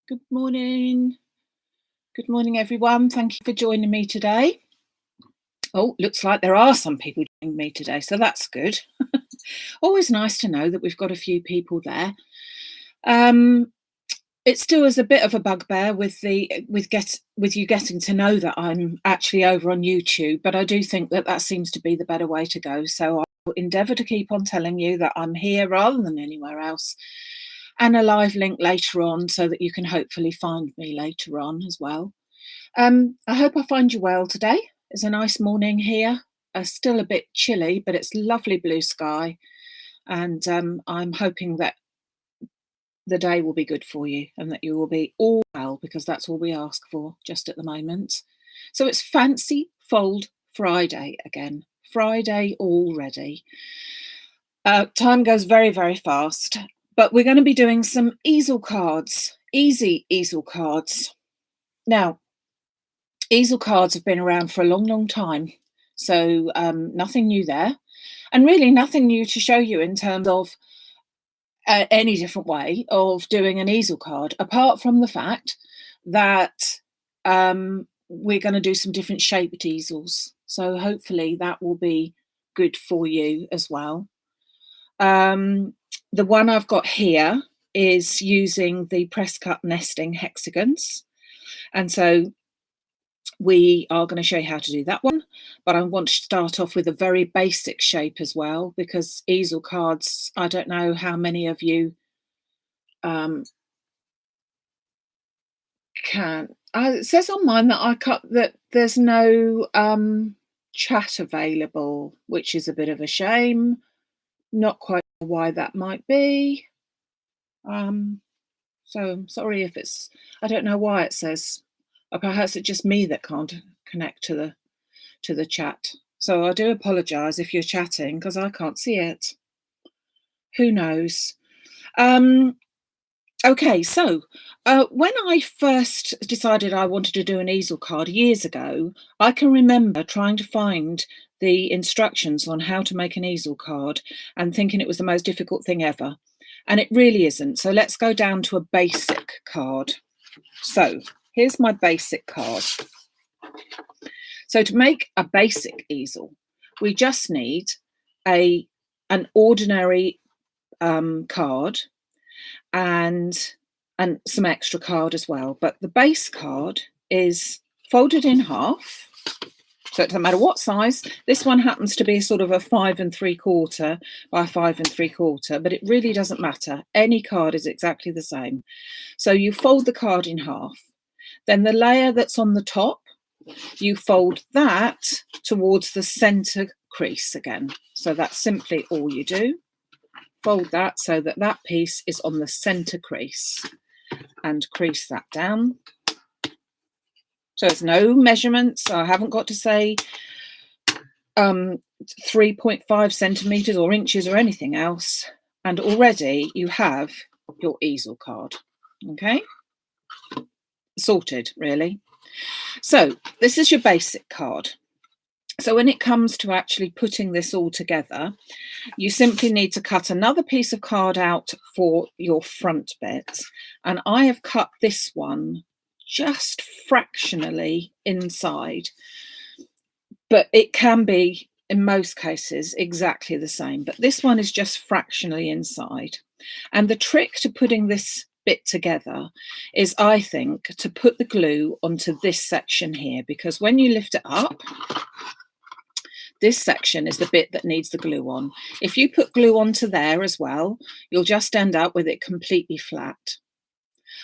Good morning. Good morning, everyone. Thank you for joining me today. Oh, looks like there are some people joining me today, so that's good. Always nice to know that we've got a few people there. It still is a bit of a bugbear with you getting to know that I'm actually over on YouTube, but I do think that seems to be the better way to go. So I'll endeavour to keep on telling you that I'm here rather than anywhere else, and a live link later on so that you can hopefully find me later on as well. I hope I find you well today. It's a nice morning here. Still a bit chilly, but it's lovely blue sky, and I'm hoping that the day will be good for you and that you will be all well, because that's all we ask for just at the moment. So it's Fancy Fold Friday again. Friday already. Time goes very, very fast, but we're going to be doing some easel cards, easy easel cards. Now, easel cards have been around for a long, long time, so nothing new there, and really nothing new to show you in terms of any different way of doing an easel card, apart from the fact that we're going to do some different shaped easels. So hopefully that will be good for you as well. The one I've got here is using the press cut nesting hexagons, and so we are going to show you how to do that one, but I want to start off with a very basic shape as well, because easel cards, I don't know how many of you can. It says on mine that there's no chat available, which is a bit of a shame. Not quite sure why that might be. So I'm sorry if it's, I don't know why it says, or perhaps it's just me that can't connect to the chat. So I do apologise if you're chatting, because I can't see it. Who knows? Okay, so when I first decided I wanted to do an easel card years ago, I can remember trying to find the instructions on how to make an easel card and thinking it was the most difficult thing ever. And it really isn't. So let's go down to a basic card. So here's my basic card. So to make a basic easel, we just need an ordinary card and some extra card as well. But the base card is folded in half, so it doesn't matter what size. This one happens to be sort of a 5 3/4 by 5 3/4, but it really doesn't matter. Any card is exactly the same. So you fold the card in half. Then the layer that's on the top, you fold that towards the center crease again. So that's simply all you do. Fold that so that that piece is on the center crease, and crease that down. So there's no measurements. I haven't got to say 3.5 centimeters or inches or anything else. And already you have your easel card. Okay, sorted really. So this is your basic card. So when it comes to actually putting this all together, you simply need to cut another piece of card out for your front bit. And I have cut this one just fractionally inside, but it can be, in most cases, exactly the same. But this one is just fractionally inside. And the trick to putting this bit together is, I think, to put the glue onto this section here, because when you lift it up, this section is the bit that needs the glue on. If you put glue onto there as well, you'll just end up with it completely flat.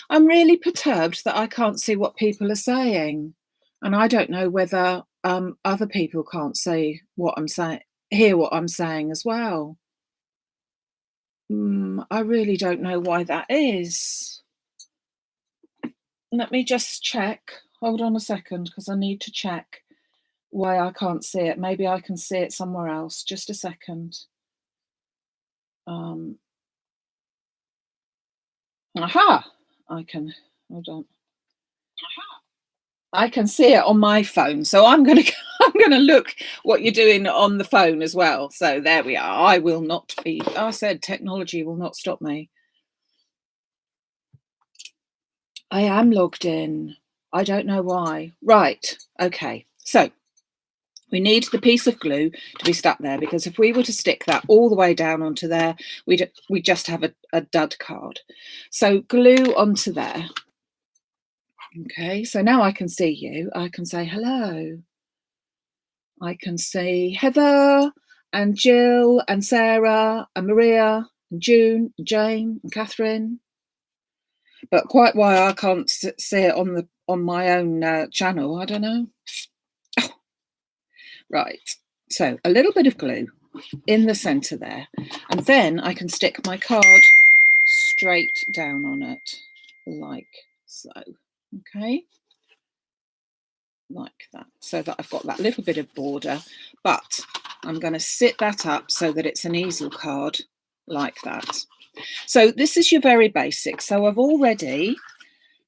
I'm really perturbed that I can't see what people are saying, and I don't know whether other people can't see what I'm saying, hear what I'm saying as well. I really don't know why that is. Let me just check. Hold on a second, because I need to check why I can't see it. Maybe I can see it somewhere else. Just a second. Aha! I can, hold on. I can see it on my phone, so I'm going to look what you're doing on the phone as well. So there we are. I will not be. I said technology will not stop me. I am logged in. I don't know why. Right, okay. So we need the piece of glue to be stuck there, because if we were to stick that all the way down onto there, we'd just have a dud card. So glue onto there. Okay, so now I can see you. I can say hello. I can see Heather and Jill and Sarah and Maria and June and Jane and Catherine. But quite why I can't see it on my own channel, I don't know. Oh, right, so a little bit of glue in the centre there, and then I can stick my card straight down on it, like so. Okay, like that, so that I've got that little bit of border, but I'm going to sit that up so that it's an easel card like that. So this is your very basic. So I've already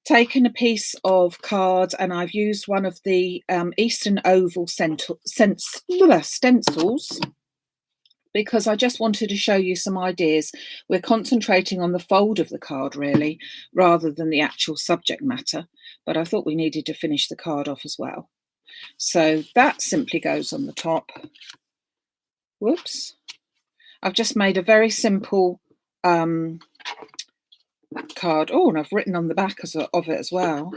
taken a piece of card and I've used one of the Eastern Oval stencils, because I just wanted to show you some ideas. We're concentrating on the fold of the card really, rather than the actual subject matter, but I thought we needed to finish the card off as well. So that simply goes on the top. Whoops. I've just made a very simple card. Oh, and I've written on the back of it as well.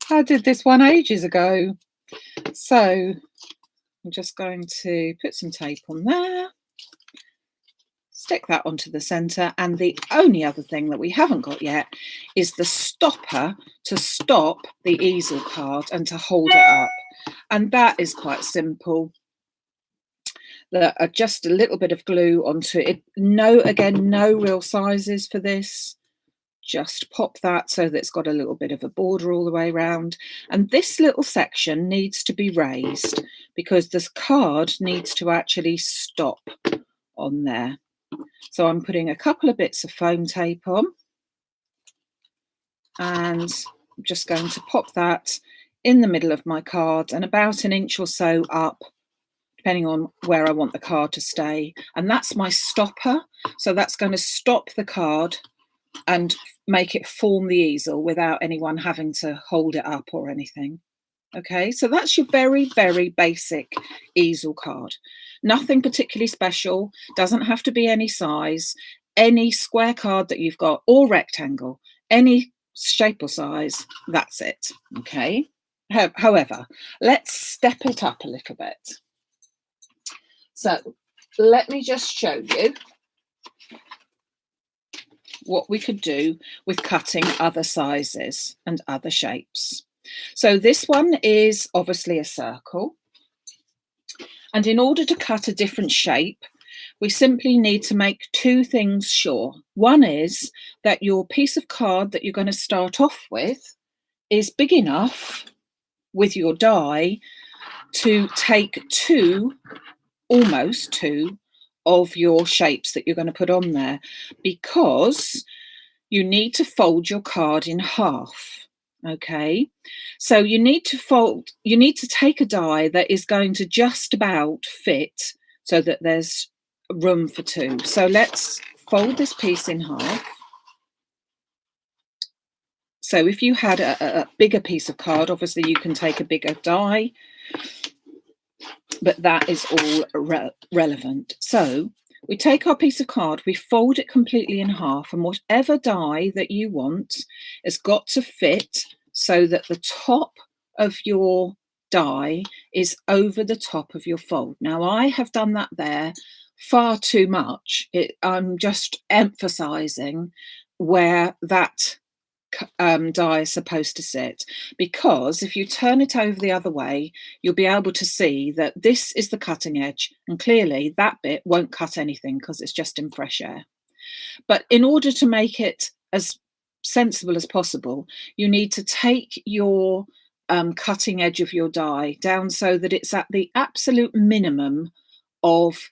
I did this one ages ago. So I'm just going to put some tape on there, stick that onto the centre, and the only other thing that we haven't got yet is the stopper to stop the easel card and to hold it up. And that is quite simple. Just a little bit of glue onto it. No real sizes for this. Just pop that so that it's got a little bit of a border all the way around. And this little section needs to be raised because this card needs to actually stop on there. So I'm putting a couple of bits of foam tape on, and I'm just going to pop that in the middle of my card and about an inch or so up, depending on where I want the card to stay. And that's my stopper. So that's going to stop the card and make it form the easel without anyone having to hold it up or anything. Okay, so that's your very, very basic easel card. Nothing particularly special, doesn't have to be any size, any square card that you've got, or rectangle, any shape or size, that's it. Okay, however, let's step it up a little bit. So let me just show you what we could do with cutting other sizes and other shapes. So this one is obviously a circle. And in order to cut a different shape, we simply need to make two things sure. One is that your piece of card that you're going to start off with is big enough with your die to take almost two of your shapes that you're going to put on there, because you need to fold your card in half. Okay, so you need to take a die that is going to just about fit so that there's room for two. So let's fold this piece in half. So if you had a bigger piece of card, obviously you can take a bigger die, but that is all relevant. So we take our piece of card, we fold it completely in half, and whatever die that you want has got to fit so that the top of your die is over the top of your fold. Now, I have done that there far too much. I'm just emphasising where that die is supposed to sit, because if you turn it over the other way, you'll be able to see that this is the cutting edge, and clearly that bit won't cut anything because it's just in fresh air. But in order to make it as sensible as possible, you need to take your cutting edge of your die down so that it's at the absolute minimum of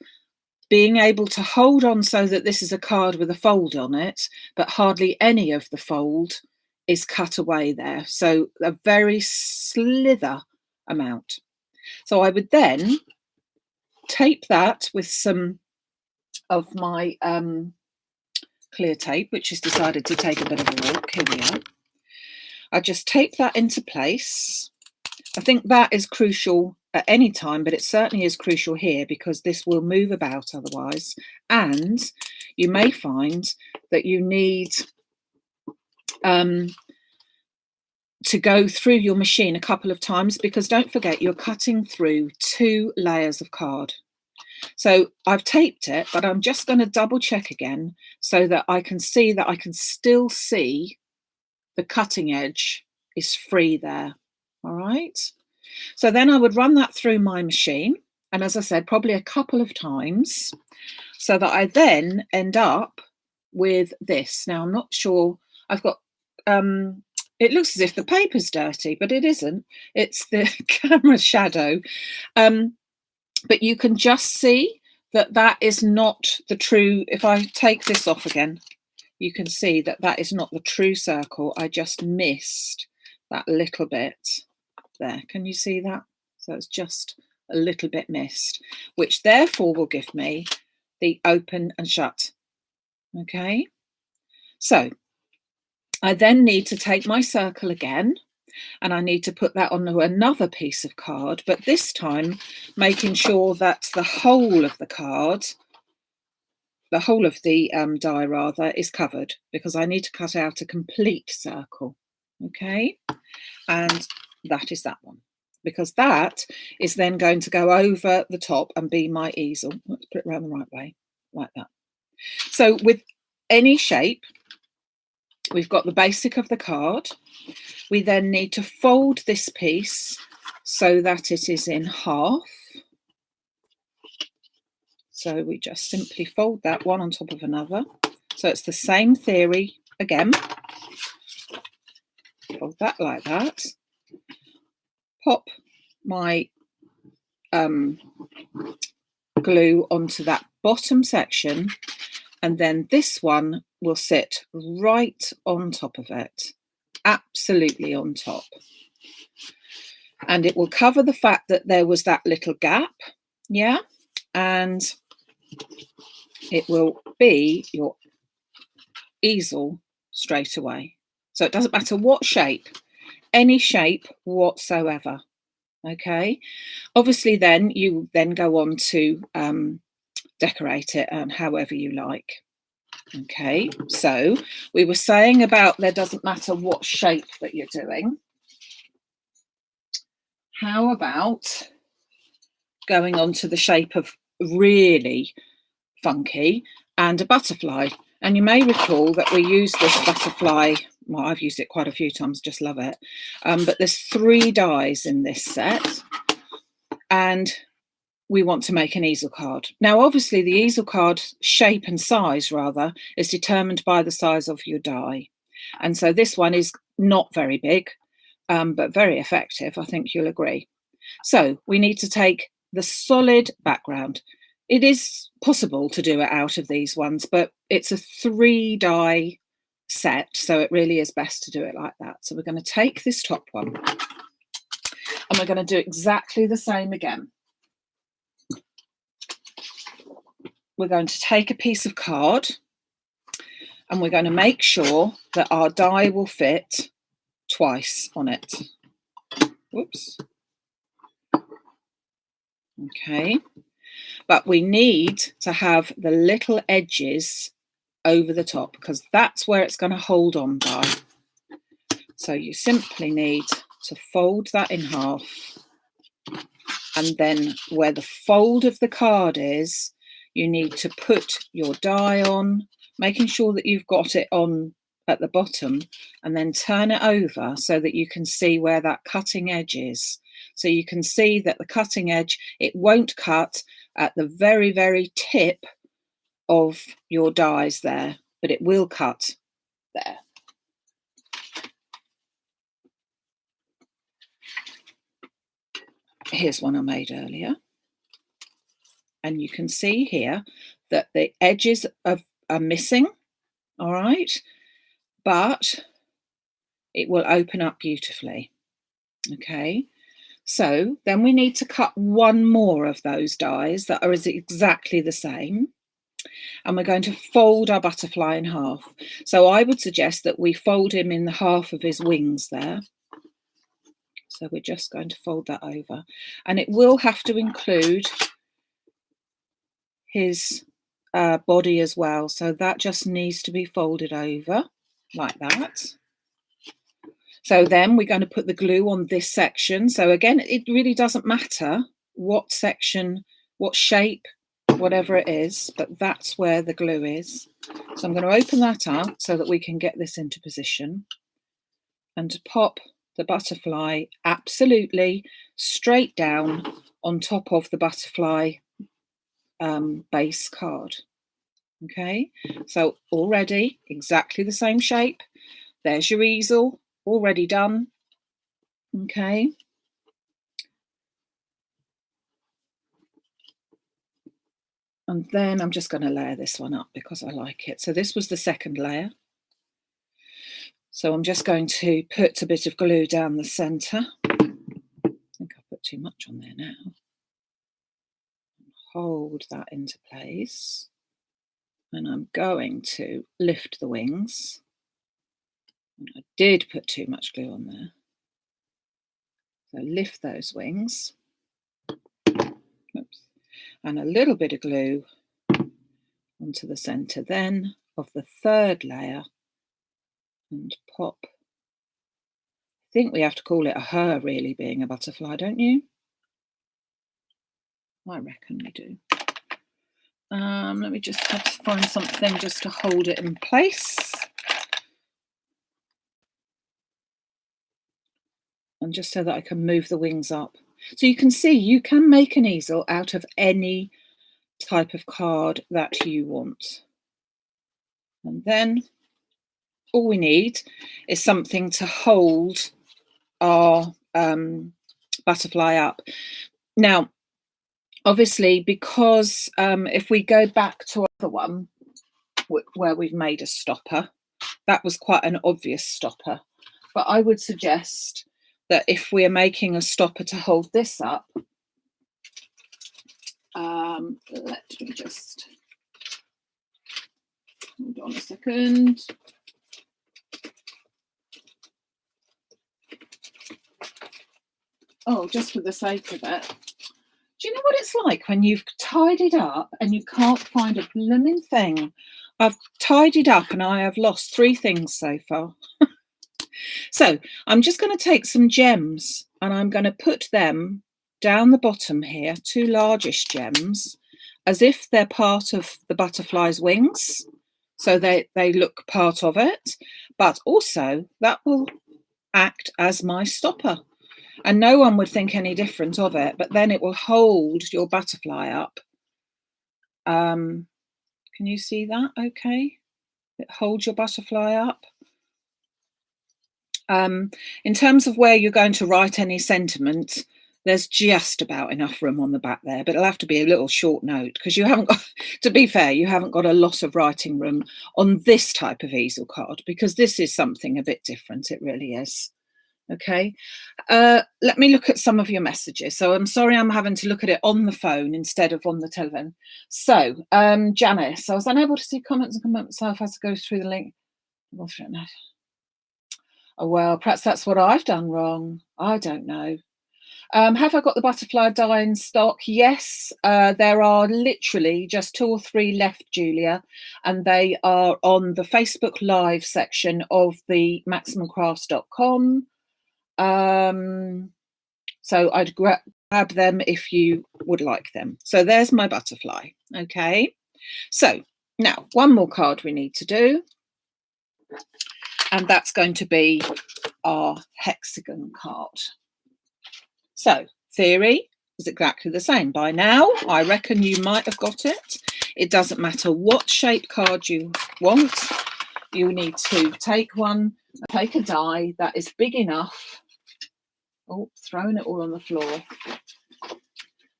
being able to hold on, so that this is a card with a fold on it, but hardly any of the fold is cut away there. So a very slither amount. So I would then tape that with some of my clear tape, which has decided to take a bit of a walk. Here we are. I just tape that into place. I think that is crucial at any time, but it certainly is crucial here because this will move about otherwise. And you may find that you need to go through your machine a couple of times, because don't forget you're cutting through 2 layers of card. So I've taped it, but I'm just going to double check again so that I can see that I can still see the cutting edge is free there. All right. So then I would run that through my machine. And as I said, probably a couple of times so that I then end up with this. Now, I'm not sure I've got, it looks as if the paper's dirty, but it isn't. It's the camera shadow. But you can just see that that is not the true, if I take this off again, you can see that that is not the true circle. I just missed that little bit there. Can you see that? So it's just a little bit missed, which therefore will give me the open and shut. Okay. So I then need to take my circle again, and I need to put that onto another piece of card, but this time making sure that the whole of the card, the whole of the die rather, is covered, because I need to cut out a complete circle. Okay, and that is that one, because that is then going to go over the top and be my easel. Let's put it around the right way, like that. So with any shape, we've got the basic of the card. We then need to fold this piece so that it is in half. So we just simply fold that one on top of another. So it's the same theory again. Fold that like that. Pop my glue onto that bottom section, and then this one will sit right on top of it, absolutely on top. And it will cover the fact that there was that little gap, yeah, and it will be your easel straight away. So it doesn't matter what shape, any shape whatsoever. Okay, obviously then you then go on to decorate it and however you like. Okay, so we were saying about there doesn't matter what shape that you're doing. How about going on to the shape of really funky and a butterfly? And you may recall that we use this butterfly, well, I've used it quite a few times, just love it. But there's 3 dies in this set, and we want to make an easel card. Now, obviously, the easel card shape and size, rather, is determined by the size of your die. And so this one is not very big, but very effective, I think you'll agree. So we need to take the solid background. It is possible to do it out of these ones, but it's a 3 die set, so it really is best to do it like that. So we're going to take this top one, and we're going to do exactly the same again. We're going to take a piece of card, and we're going to make sure that our die will fit twice on it. Whoops. Okay. But we need to have the little edges over the top, because that's where it's going to hold on by. So you simply need to fold that in half, and then where the fold of the card is, you need to put your die on, making sure that you've got it on at the bottom, and then turn it over so that you can see where that cutting edge is. So you can see that the cutting edge, it won't cut at the very, very tip of your dies there, but it will cut there. Here's one I made earlier. And you can see here that the edges are missing, all right, but it will open up beautifully. Okay, so then we need to cut one more of those dies that are exactly the same. and we're going to fold our butterfly in half. So I would suggest that we fold him in the half of his wings there. So we're just going to fold that over, and it will have to include his body as well. So that just needs to be folded over like that. So then we're going to put the glue on this section. So again, it really doesn't matter what section, what shape, whatever it is, but that's where the glue is. So I'm going to open that up so that we can get this into position, and to pop the butterfly absolutely straight down on top of the butterfly base card. Okay, so already exactly the same shape. There's your easel already done. Okay. And then I'm just going to layer this one up because I like it. So this was the second layer. So I'm just going to put a bit of glue down the centre. I think I've put too much on there now. Hold that into place. And I'm going to lift the wings. And I did put too much glue on there. So lift those wings. Oops. And a little bit of glue onto the centre then of the third layer, and pop. I think we have to call it a her, really, being a butterfly, don't you? I reckon we do. Let me just have to find something just to hold it in place. And just so that I can move the wings up. So you can see you can make an easel out of any type of card that you want. And then all we need is something to hold our butterfly up. Now, obviously, because if we go back to our other one where we've made a stopper, that was quite an obvious stopper. But I would suggest that if we're making a stopper to hold this up, let me just hold on a second. Oh, just for the sake of it. Do you know what it's like when you've tidied up and you can't find a blooming thing? I've tidied up and I have lost 3 things so far. So I'm just going to take some gems and I'm going to put them down the bottom here, 2 largish gems, as if they're part of the butterfly's wings. So they look part of it, but also that will act as my stopper. And no one would think any different of it, but then it will hold your butterfly up. Can you see that? Okay. It holds your butterfly up. In terms of where you're going to write any sentiment, there's just about enough room on the back there, but it'll have to be a little short note because you haven't got, to be fair, you haven't got a lot of writing room on this type of easel card because this is something a bit different. It really is. Okay, let me look at some of your messages. So I'm sorry I'm having to look at it on the phone instead of on the telephone. So Janice, I was unable to see comments and comment myself as to go through the link. Oh, well, perhaps that's what I've done wrong. I don't know. Have I got the butterfly die in stock? Yes, there are literally just 2 or 3 left, Julia, and they are on the Facebook Live section of the maximumcrafts.com. So I'd grab them if you would like them. So there's my butterfly. Okay, so now one more card we need to do, and that's going to be our hexagon card. So theory is exactly the same. By now, I reckon you might have got it. It doesn't matter what shape card you want. You need to take a die that is big enough. Oh, throwing it all on the floor.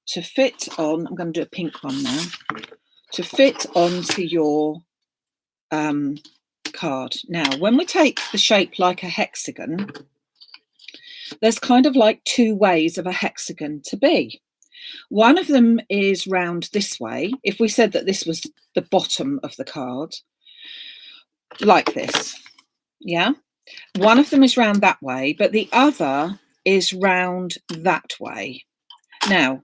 To fit on, I'm going to do a pink one now. To fit onto your card. Now, when we take the shape like a hexagon, there's kind of like 2 ways of a hexagon to be. One of them is round this way. If we said that this was the bottom of the card, like this, yeah? One of them is round that way, but the other is round that way. Now,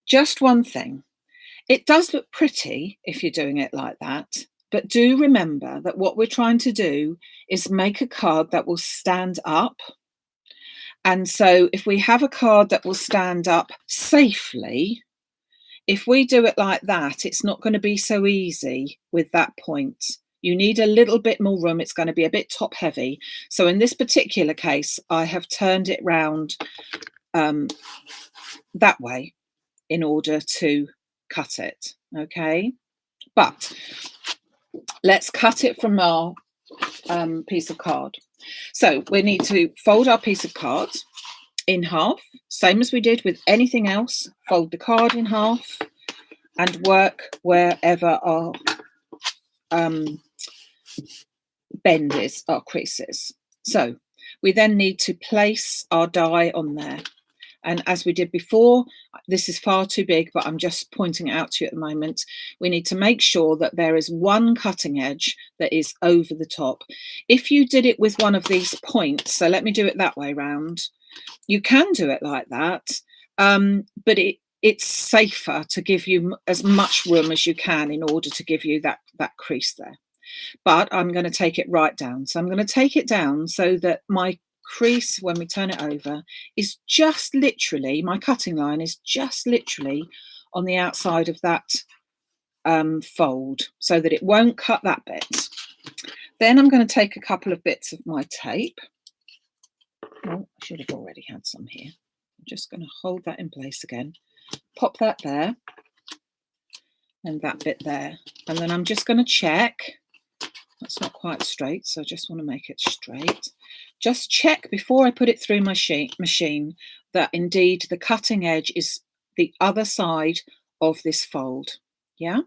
just one thing. It does look pretty if you're doing it like that, but do remember that what we're trying to do is make a card that will stand up. And so if we have a card that will stand up safely, if we do it like that, it's not going to be so easy with that point. You need a little bit more room. It's going to be a bit top heavy. So in this particular case, I have turned it round that way in order to cut it. Okay, but let's cut it from our piece of card. So we need to fold our piece of card in half, same as we did with anything else. Fold the card in half and work wherever our bend is, our creases. So we then need to place our die on there. And as we did before, this is far too big, but I'm just pointing it out to you at the moment. We need to make sure that there is one cutting edge that is over the top. If you did it with one of these points, so let me do it that way round, you can do it like that, but it's safer to give you as much room as you can in order to give you that crease there. But I'm going to take it right down. So I'm going to take it down so that my crease, when we turn it over, is just literally, my cutting line is just literally on the outside of that fold, so that it won't cut that bit. Then I'm going to take a couple of bits of my tape. Oh, I should have already had some here. I'm just going to hold that in place again, pop that there and that bit there, and then I'm just going to check. That's not quite straight, so I just want to make it straight. Just check before I put it through my machine that indeed the cutting edge is the other side of this fold. Yeah,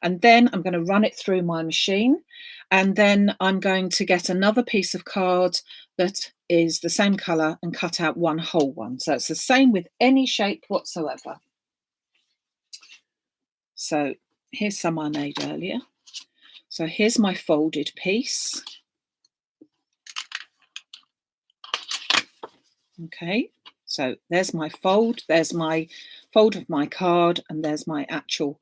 and then I'm going to run it through my machine, and then I'm going to get another piece of card that is the same color and cut out one whole one. So it's the same with any shape whatsoever. So here's some I made earlier. So here's my folded piece. Okay, so there's my fold, there's my fold of my card, and there's my actual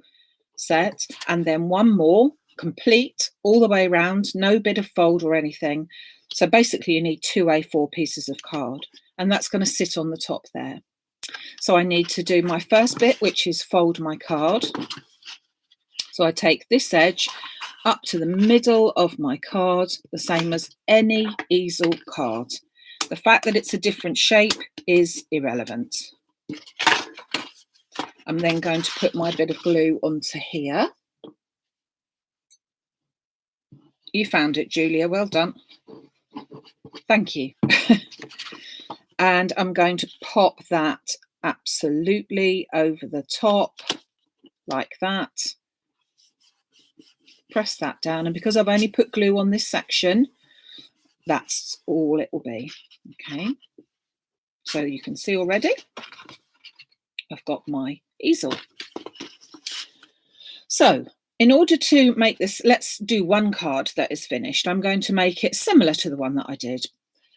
set. And then one more, complete all the way around, no bit of fold or anything. So basically you need 2 A4 pieces of card, and that's going to sit on the top there. So I need to do my first bit, which is fold my card. So I take this edge up to the middle of my card, the same as any easel card. The fact that it's a different shape is irrelevant. I'm then going to put my bit of glue onto here. You found it, Julia, well done. Thank you. And I'm going to pop that absolutely over the top like that. Press that down, and because I've only put glue on this section, that's all it will be. Okay, so you can see already I've got my easel. So in order to make this, let's do one card that is finished. I'm going to make it similar to the one that I did.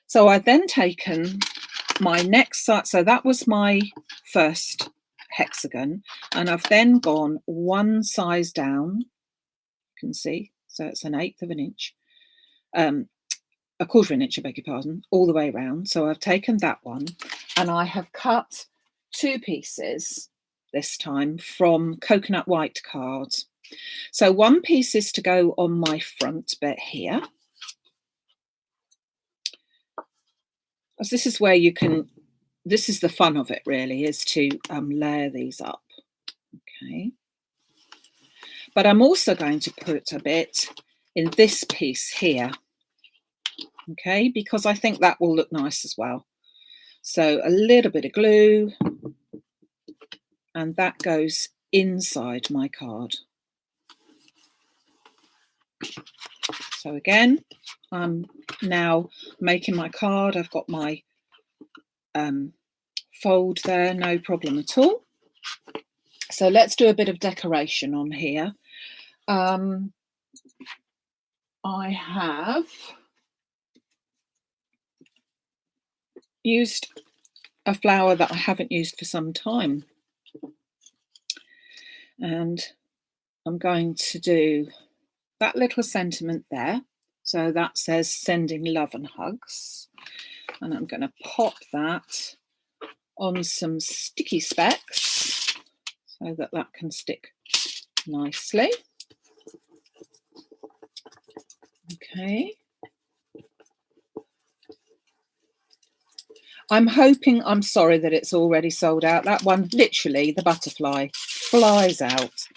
So I've then taken my next side, so that was my first hexagon, and I've then gone one size down. Can see, so it's 1/8 of an inch, 1/4 of an inch, I beg your pardon, all the way around. So I've taken that one and I have cut 2 pieces this time from coconut white cards. So one piece is to go on my front bit here, as this is where you can, this is the fun of it really, is to layer these up. Okay. But I'm also going to put a bit in this piece here, okay, because I think that will look nice as well. So a little bit of glue, and that goes inside my card. So again, I'm now making my card. I've got my fold there, no problem at all. So let's do a bit of decoration on here. I have used a flower that I haven't used for some time, and I'm going to do that little sentiment there. So that says sending love and hugs, and I'm going to pop that on some sticky specs so that that can stick nicely. Okay. I'm sorry that it's already sold out. That one, literally, the butterfly flies out.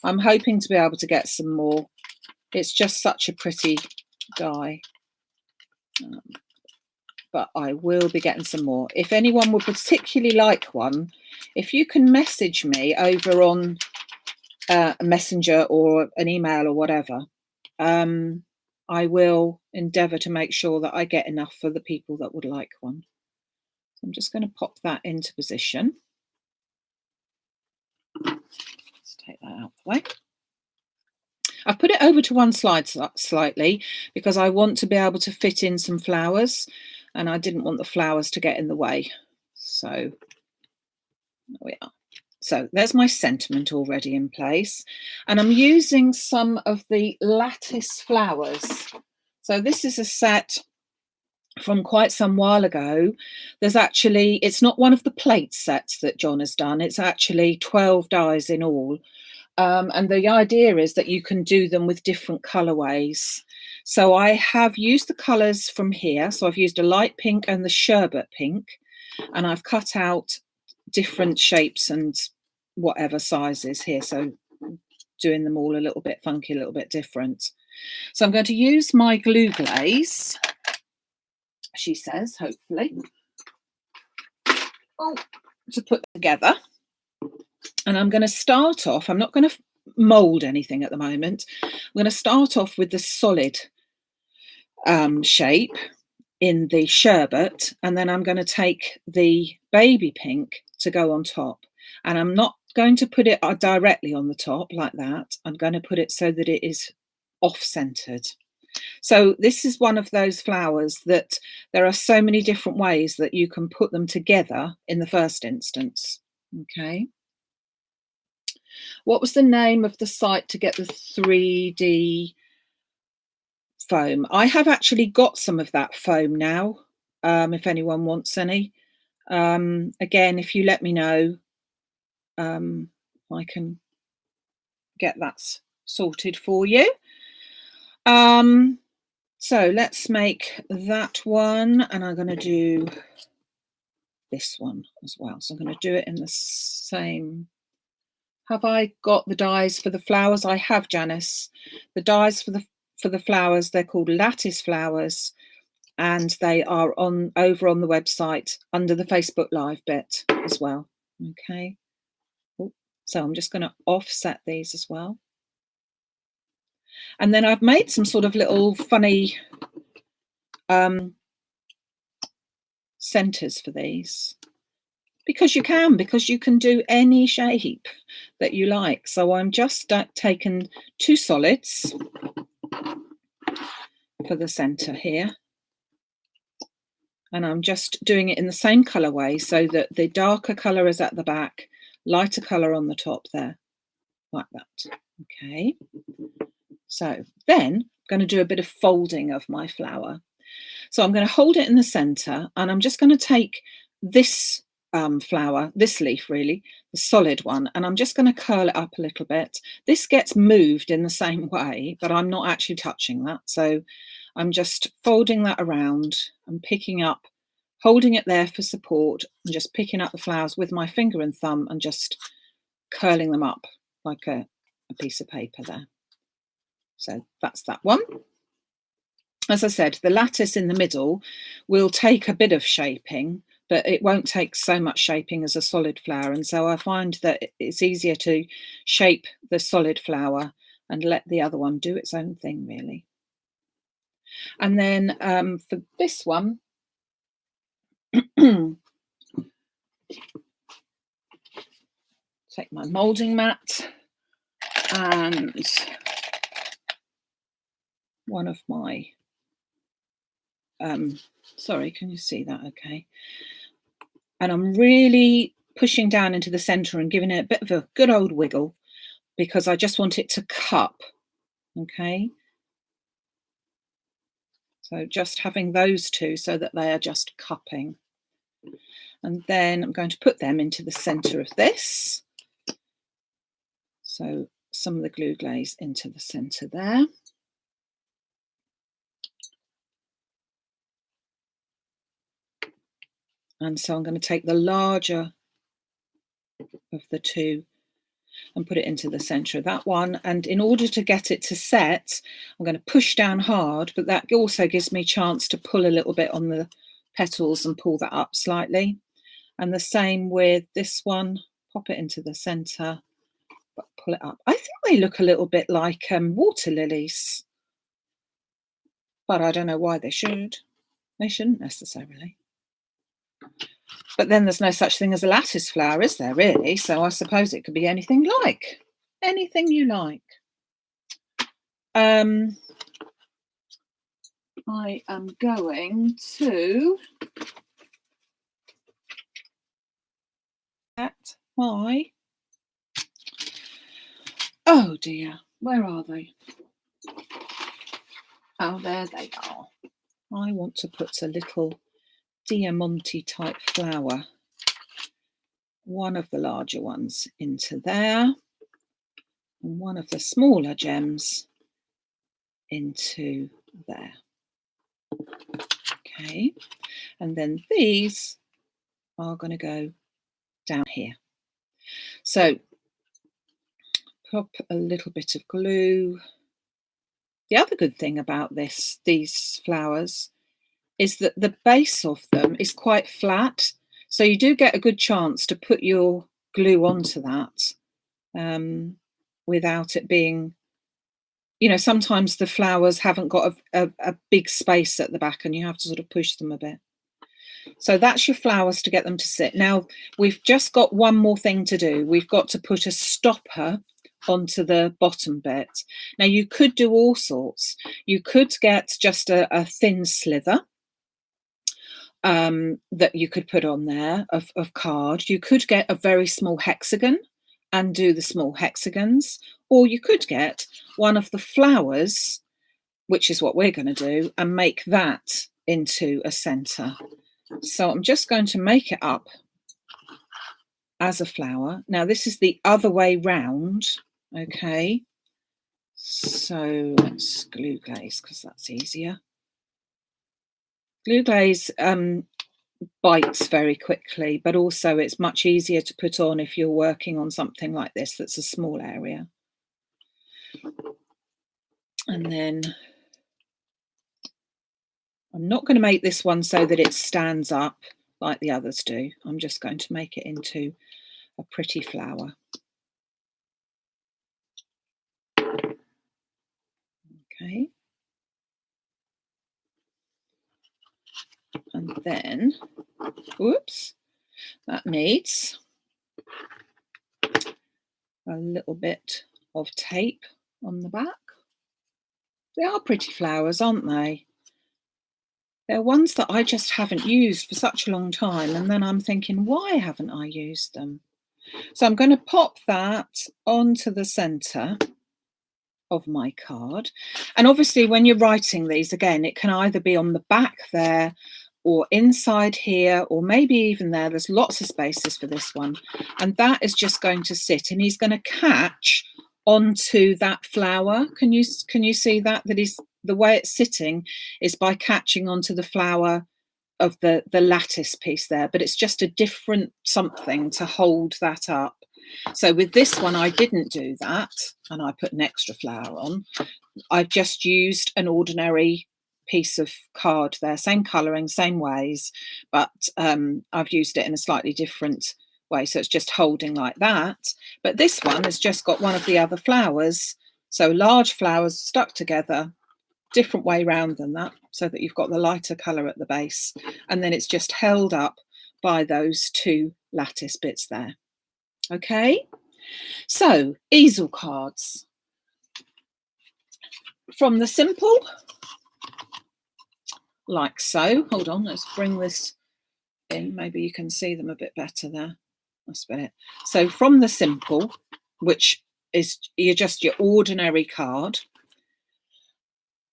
I'm hoping to be able to get some more. It's just such a pretty die. But I will be getting some more. If anyone would particularly like one, if you can message me over on a messenger or an email or whatever, I will endeavour to make sure that I get enough for the people that would like one. I'm just going to pop that into position. Let's take that out of the way. I've put it over to one side slightly because I want to be able to fit in some flowers, and I didn't want the flowers to get in the way. So there we are. So there's my sentiment already in place, and I'm using some of the Lattice flowers. So this is a set from quite some while ago. There's actually, it's not one of the plate sets that John has done. It's actually 12 dies in all. And the idea is that you can do them with different colorways. So I have used the colors from here. So I've used a light pink and the sherbet pink, and I've cut out different shapes and whatever sizes here. So doing them all a little bit funky, a little bit different. So I'm going to use my glue glaze, she says, hopefully, to put together. And I'm going to start off, I'm not going to mould anything at the moment. I'm going to start off with the solid shape in the sherbet, and then I'm going to take the baby pink to go on top. And I'm not going to put it directly on the top like that. I'm going to put it so that it is off-centered. So this is one of those flowers that there are so many different ways that you can put them together in the first instance. Okay. What was the name of the site to get the 3D foam? I have actually got some of that foam now, if anyone wants any. Again, if you let me know, I can get that sorted for you. So let's make that one, and I'm going to do this one as well. So I'm going to do it in the same. Have I got the dies for the flowers? I have, Janice. The dies for the flowers, they're called Lattice flowers, and they are over on the website under the Facebook Live bit as well. Okay. So I'm just going to offset these as well. And then I've made some sort of little funny centers for these, because you can do any shape that you like. So I'm just taken two solids for the center here, and I'm just doing it in the same colorway so that the darker color is at the back, lighter color on the top there, like that. Okay. So then I'm going to do a bit of folding of my flower. So I'm going to hold it in the center, and I'm just going to take this flower, this leaf really, the solid one, and I'm just going to curl it up a little bit. This gets moved in the same way, but I'm not actually touching that. So I'm just folding that around and picking up, holding it there for support, and just picking up the flowers with my finger and thumb and just curling them up like a piece of paper there. So that's that one. As I said, the lattice in the middle will take a bit of shaping, but it won't take so much shaping as a solid flower. And so I find that it's easier to shape the solid flower and let the other one do its own thing, really. And then for this one, take my moulding mat and one of my, sorry, can you see that okay? And I'm really pushing down into the centre and giving it a bit of a good old wiggle because I just want it to cup, okay? So just having those two so that they are just cupping. And then I'm going to put them into the centre of this. So some of the glue glaze into the centre there. And so I'm going to take the larger of the two and put it into the centre of that one. And in order to get it to set, I'm going to push down hard, but that also gives me a chance to pull a little bit on the petals and pull that up slightly. And the same with this one, pop it into the centre, but pull it up. I think they look a little bit like water lilies, but I don't know why they should. They shouldn't necessarily. But then there's no such thing as a lattice flower, is there, really? So I suppose it could be anything you like. I am going to get my, oh dear, where are they? Oh, there they are. I want to put a little diamante type flower, one of the larger ones into there, and one of the smaller gems into there. Okay, and then these are going to go down here. So pop a little bit of glue. The other good thing about these flowers is that the base of them is quite flat, so you do get a good chance to put your glue onto that without it being, you know, sometimes the flowers haven't got a big space at the back and you have to sort of push them a bit. So that's your flowers to get them to sit. Now we've just got one more thing to do. We've got to put a stopper onto the bottom bit. Now you could do all sorts. You could get just a thin slither that you could put on there of card. You could get a very small hexagon and do the small hexagons, or you could get one of the flowers, which is what we're going to do, and make that into a centre. So I'm just going to make it up as a flower. Now this is the other way round, okay? So let's glue glaze because that's easier. Glue glaze bites very quickly, but also it's much easier to put on if you're working on something like this that's a small area. And then I'm not going to make this one so that it stands up like the others do. I'm just going to make it into a pretty flower. Okay. And then, whoops, that needs a little bit of tape on the back. They are pretty flowers, aren't they? They're ones that I just haven't used for such a long time, and then I'm thinking, why haven't I used them? So I'm going to pop that onto the centre of my card. And obviously when you're writing these, again, it can either be on the back there or inside here, or maybe even there. There's lots of spaces for this one. And that is just going to sit, and he's going to catch onto that flower. Can you see that? That is the way it's sitting is by catching onto the flower of the lattice piece there, but it's just a different something to hold that up. So with this one, I didn't do that, and I put an extra flower on. I've just used an ordinary piece of card there, same colouring, same ways, but I've used it in a slightly different way, so it's just holding like that. But this one has just got one of the other flowers, so large flowers stuck together, different way round than that, so that you've got the lighter colour at the base, and then it's just held up by those two lattice bits there. Okay, So, easel cards. From the simple, like so. Hold on, let's bring this in. Maybe you can see them a bit better there. That's about it. So from the simple, which is just your ordinary card.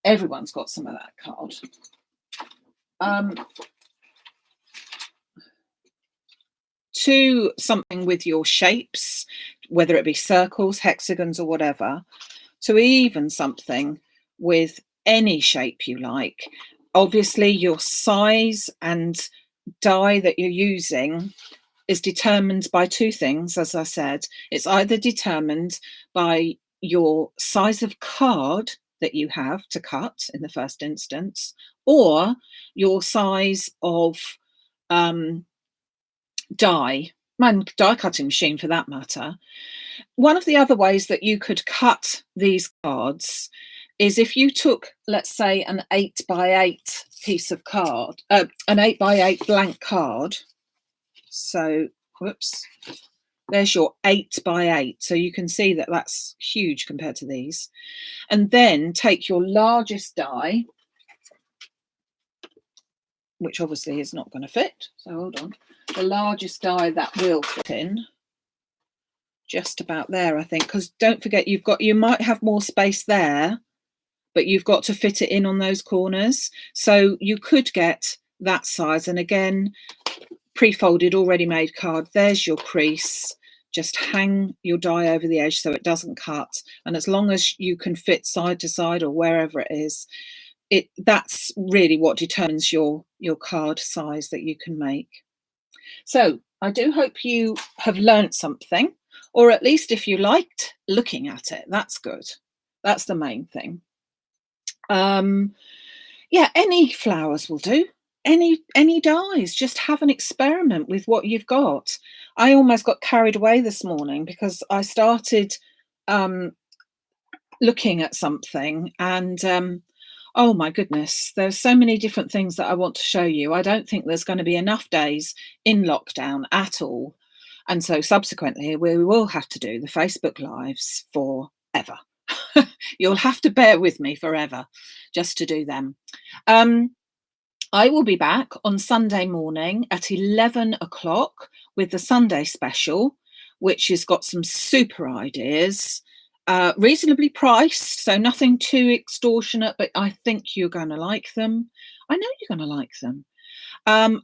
Everyone's got some of that card. To something with your shapes, whether it be circles, hexagons, or whatever, to even something with any shape you like. Obviously, your size and die that you're using is determined by two things, as I said. It's either determined by your size of card that you have to cut in the first instance, or your size of die cutting machine for that matter. One of the other ways that you could cut these cards is if you took, let's say, an 8x8 piece of card, an 8x8 blank card. So, whoops, there's your 8x8. So you can see that that's huge compared to these. And then take your largest die, which obviously is not going to fit. So hold on. The largest die that will fit in, just about there, I think, because don't forget you might have more space there, but you've got to fit it in on those corners. So you could get that size. And again, pre-folded, already made card. There's your crease. Just hang your die over the edge so it doesn't cut. And as long as you can fit side to side or wherever it is, that's really what determines your card size that you can make. So I do hope you have learnt something, or at least if you liked looking at it, that's good. That's the main thing. Yeah, any flowers will do. Any dies. Just have an experiment with what you've got. I almost got carried away this morning because I started looking at something and oh my goodness, there's so many different things that I want to show you. I don't think there's going to be enough days in lockdown at all. And so subsequently, we will have to do the Facebook Lives forever. You'll have to bear with me forever just to do them. I will be back on Sunday morning at 11 o'clock with the Sunday special, which has got some super ideas. Reasonably priced, so nothing too extortionate, but I think you're going to like them. I know you're going to like them.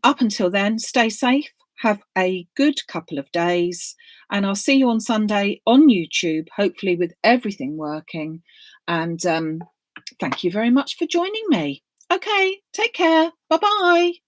Up until then, stay safe, have a good couple of days, and I'll see you on Sunday on YouTube, hopefully with everything working. And thank you very much for joining me. Okay, take care. Bye-bye.